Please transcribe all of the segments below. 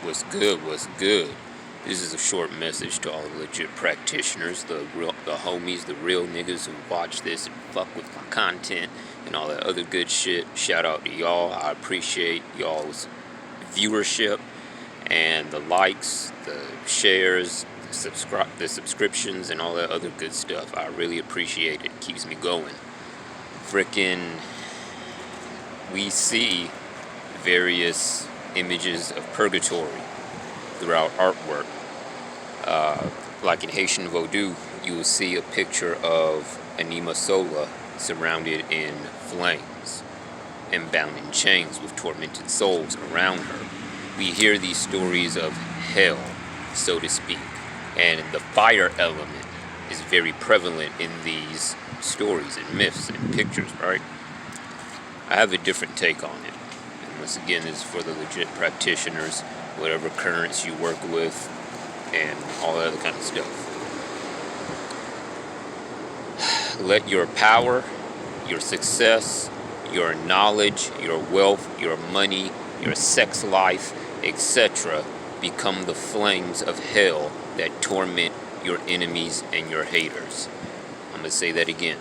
What's good? What's good? This is a short message to all the legit practitioners, the homies, the real niggas who watch this and fuck with my content and all that other good shit. Shout out to y'all. I appreciate y'all's viewership and the likes, the shares, the subscriptions, and all that other good stuff. I really appreciate it. It keeps me going. Frickin', we see various images of purgatory throughout artwork. Like in Haitian Vodou, you will see a picture of Anima Sola surrounded in flames and bound in chains with tormented souls around her. We hear these stories of hell, so to speak, and the fire element is very prevalent in these stories and myths and pictures, right? I have a different take on it. Once again, this is for the legit practitioners, whatever currents you work with, and all that other kind of stuff. Let your power, your success, your knowledge, your wealth, your money, your sex life, etc. become the flames of hell that torment your enemies and your haters. I'm going to say that again.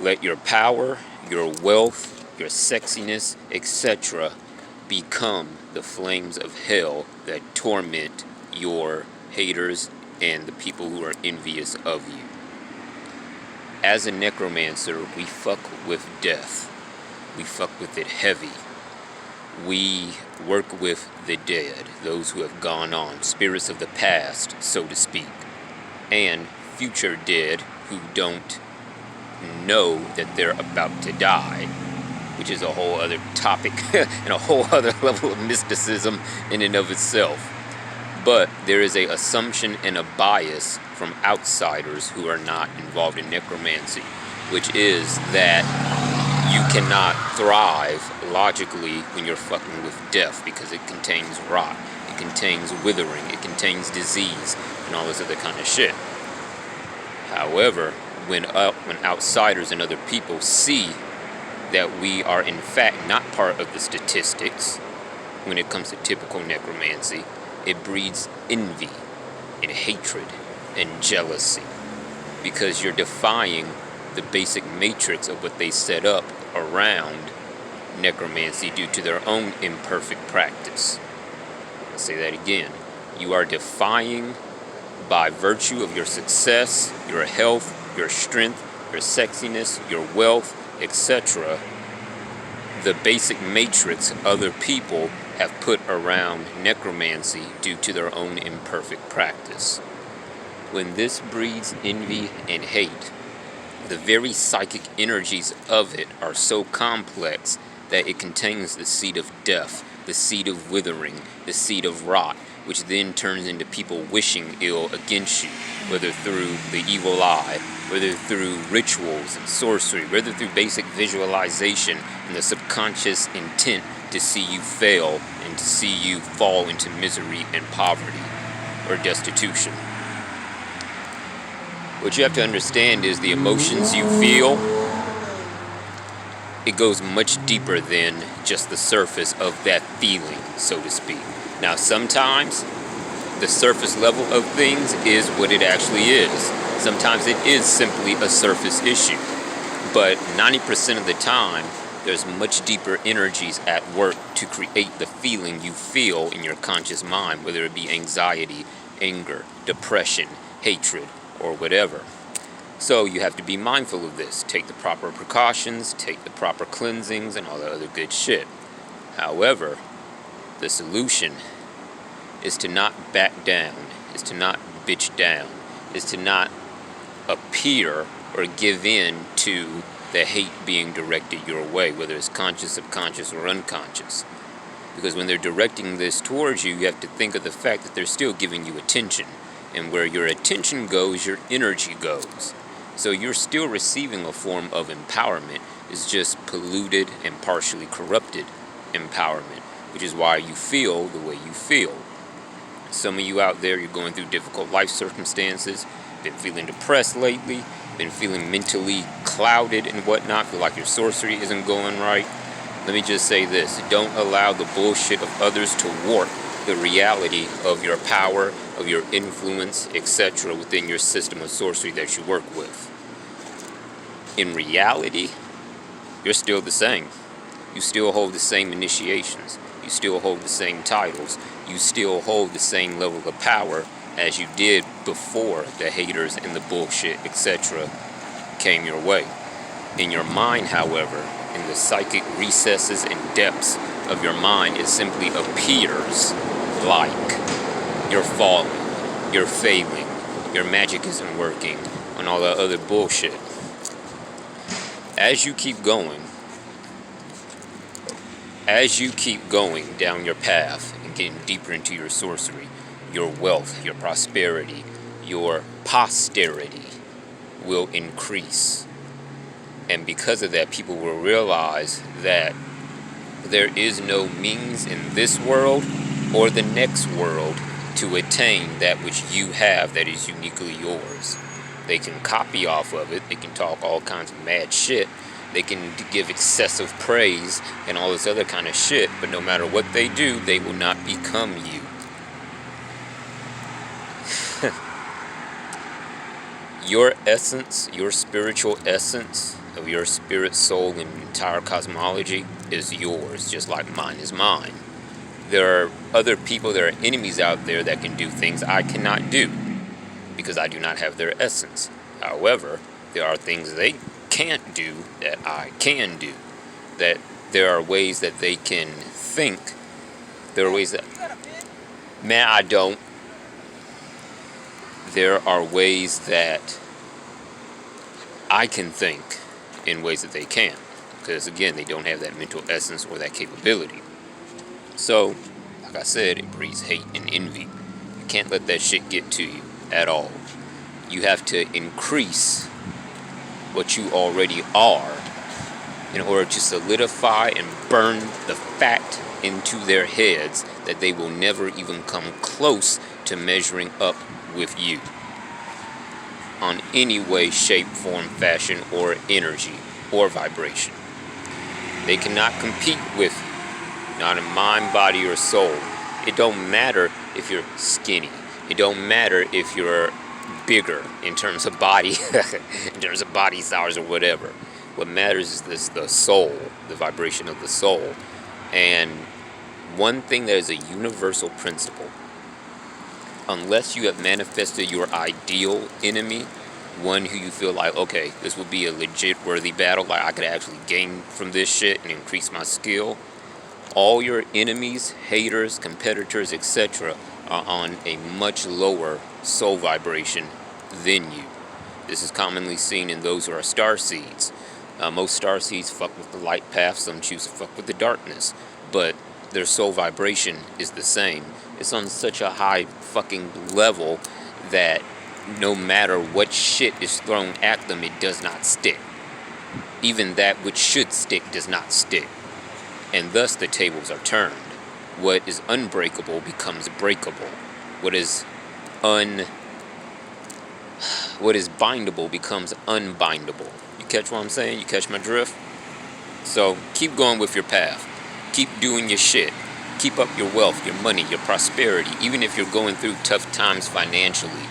Let your power, your wealth, your sexiness, etc. become the flames of hell that torment your haters and the people who are envious of you. As a necromancer, we fuck with death. We fuck with it heavy. We work with the dead, those who have gone on, spirits of the past, so to speak, and future dead who don't know that they're about to die, which is a whole other topic and a whole other level of mysticism in and of itself. But there is an assumption and a bias from outsiders who are not involved in necromancy, which is that you cannot thrive logically when you're fucking with death because it contains rot, it contains withering, it contains disease, and all this other kind of shit. However, when outsiders and other people see that we are in fact not part of the statistics when it comes to typical necromancy, it breeds envy and hatred and jealousy because you're defying the basic matrix of what they set up around necromancy due to their own imperfect practice. I'll say that again. You are defying, by virtue of your success, your health, your strength, your sexiness, your wealth, etc., the basic matrix other people have put around necromancy due to their own imperfect practice. When this breeds envy and hate, the very psychic energies of it are so complex that it contains the seed of death, the seed of withering, the seed of rot, which then turns into people wishing ill against you, whether through the evil eye, whether through rituals and sorcery, whether through basic visualization and the subconscious intent to see you fail and to see you fall into misery and poverty or destitution. What you have to understand is the emotions you feel, it goes much deeper than just the surface of that feeling, so to speak. Now, sometimes the surface level of things is what it actually is. Sometimes it is simply a surface issue. But 90% of the time, there's much deeper energies at work to create the feeling you feel in your conscious mind, whether it be anxiety, anger, depression, hatred, or whatever. So you have to be mindful of this. Take the proper precautions, take the proper cleansings, and all that other good shit. However, the solution is to not back down, is to not bitch down, is to not appear or give in to the hate being directed your way, whether it's conscious, subconscious, or unconscious. Because when they're directing this towards you, you have to think of the fact that they're still giving you attention. And where your attention goes, your energy goes. So you're still receiving a form of empowerment. It's just polluted and partially corrupted empowerment, which is why you feel the way you feel. Some of you out there, you're going through difficult life circumstances, been feeling depressed lately, been feeling mentally clouded and whatnot, feel like your sorcery isn't going right. Let me just say this, don't allow the bullshit of others to warp the reality of your power, of your influence, etc. within your system of sorcery that you work with. In reality, you're still the same. You still hold the same initiations. You still hold the same titles. You still hold the same level of power as you did before the haters and the bullshit, etc. came your way. In your mind, however, in the psychic recesses and depths of your mind, it simply appears like you're falling, you're failing, your magic isn't working, and all that other bullshit. As you keep going down your path and getting deeper into your sorcery, your wealth, your prosperity, your posterity will increase. And because of that, people will realize that there is no means in this world or the next world to attain that which you have that is uniquely yours. They can copy off of it. They can talk all kinds of mad shit. They can give excessive praise and all this other kind of shit. But no matter what they do, they will not become you. Your essence, your spiritual essence of your spirit, soul, and entire cosmology is yours, just like mine is mine. There are other people, there are enemies out there that can do things I cannot do because I do not have their essence. However, there are things they can't do that I can do. That there are ways that they can think. There are ways that... Man, I don't. There are ways that I can think in ways that they can't. Because, again, they don't have that mental essence or that capability. So, like I said, it breeds hate and envy. You can't let that shit get to you at all. You have to increase what you already are in order to solidify and burn the fact into their heads that they will never even come close to measuring up with you on any way, shape, form, fashion, or energy or vibration. They cannot compete with you, not in mind, body, or soul. It don't matter if you're skinny. It don't matter if you're bigger in terms of body, in terms of body size or whatever. What matters is the soul, the vibration of the soul. And one thing that is a universal principle, unless you have manifested your ideal enemy, one who you feel like, okay, this would be a legit worthy battle, like I could actually gain from this shit and increase my skill, all your enemies, haters, competitors, etc. are on a much lower soul vibration than you. This is commonly seen in those who are starseeds. Most starseeds fuck with the light path, some choose to fuck with the darkness, but their soul vibration is the same. It's on such a high fucking level that no matter what shit is thrown at them, it does not stick. Even that which should stick does not stick. And thus the tables are turned. What is unbreakable becomes breakable. What is bindable becomes unbindable. You catch what I'm saying? You catch my drift? So keep going with your path. Keep doing your shit. Keep up your wealth, your money, your prosperity. Even if you're going through tough times financially,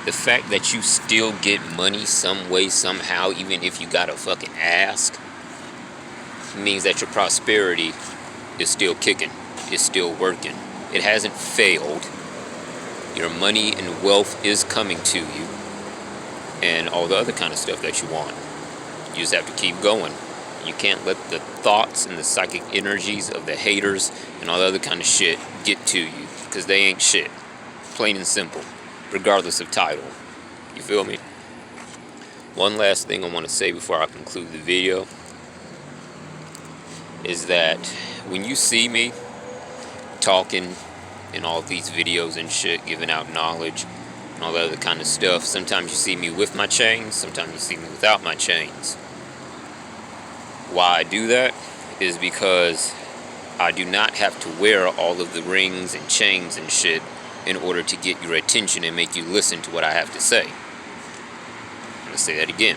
the fact that you still get money some way, somehow, even if you gotta fucking ask, means that your prosperity is still kicking. It's still working. It hasn't failed. Your money and wealth is coming to you. And all the other kind of stuff that you want. You just have to keep going. You can't let the thoughts and the psychic energies of the haters and all the other kind of shit get to you. Because they ain't shit. Plain and simple. Regardless of title. You feel me? One last thing I want to say before I conclude the video is that when you see me talking in all these videos and shit, giving out knowledge and all that other kind of stuff, sometimes you see me with my chains, sometimes you see me without my chains. Why I do that is because I do not have to wear all of the rings and chains and shit in order to get your attention and make you listen to what I have to say. I'm going to say that again.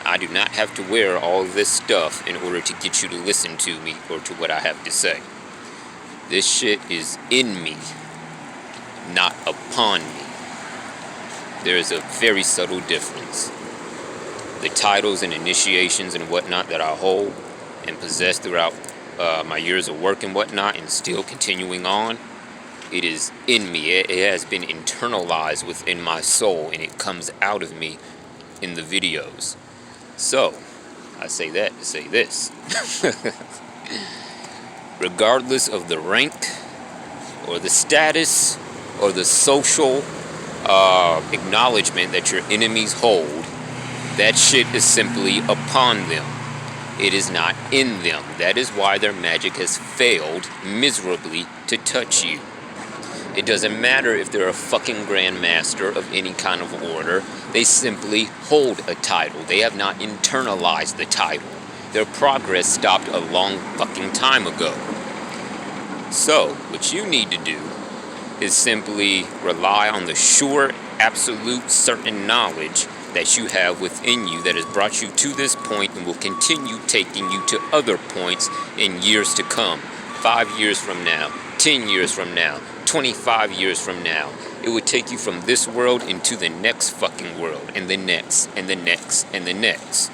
I do not have to wear all of this stuff in order to get you to listen to me or to what I have to say. This shit is in me. not upon me. There is a very subtle difference. The titles and initiations and whatnot that I hold and possess throughout my years of work and whatnot, and still continuing on, it is in me. It has been internalized within my soul, and it comes out of me in the videos. So, I say that to say this. Regardless of the rank, or the status, or the social acknowledgement that your enemies hold, that shit is simply upon them. It is not in them. That is why their magic has failed miserably to touch you. It doesn't matter if they're a fucking grandmaster of any kind of order. They simply hold a title. They have not internalized the title. Their progress stopped a long fucking time ago. So, what you need to do is simply rely on the sure, absolute, certain knowledge that you have within you that has brought you to this point and will continue taking you to other points in years to come. 5 years from now, 10 years from now, 25 years from now. It would take you from this world into the next fucking world, and the next, and the next, and the next.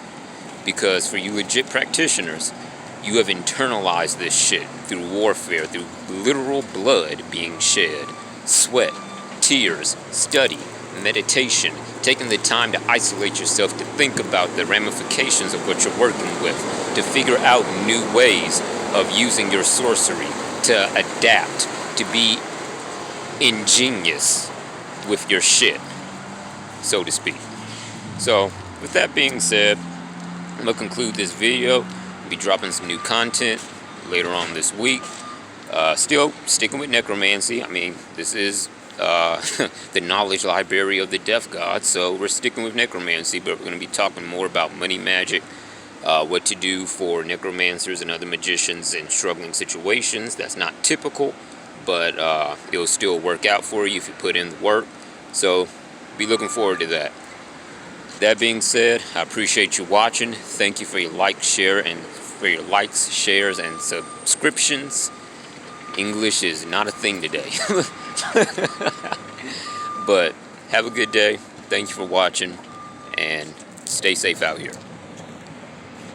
Because for you legit practitioners, you have internalized this shit through warfare, through literal blood being shed, sweat, tears, study, meditation, taking the time to isolate yourself to think about the ramifications of what you're working with, to figure out new ways of using your sorcery, to adapt, to be ingenious with your shit, so to speak. So, with that being said, I'm going to conclude this video. I'll be dropping some new content later on this week. Still sticking with necromancy. I mean, this is the knowledge library of the death god, so we're sticking with necromancy, but we're going to be talking more about money magic, what to do for necromancers and other magicians in struggling situations. That's not typical, but it'll still work out for you if you put in the work. So be looking forward to that. That being said, I appreciate you watching. Thank you for your likes, shares, and subscriptions. English is not a thing today. But have a good day. Thank you for watching, and stay safe out here.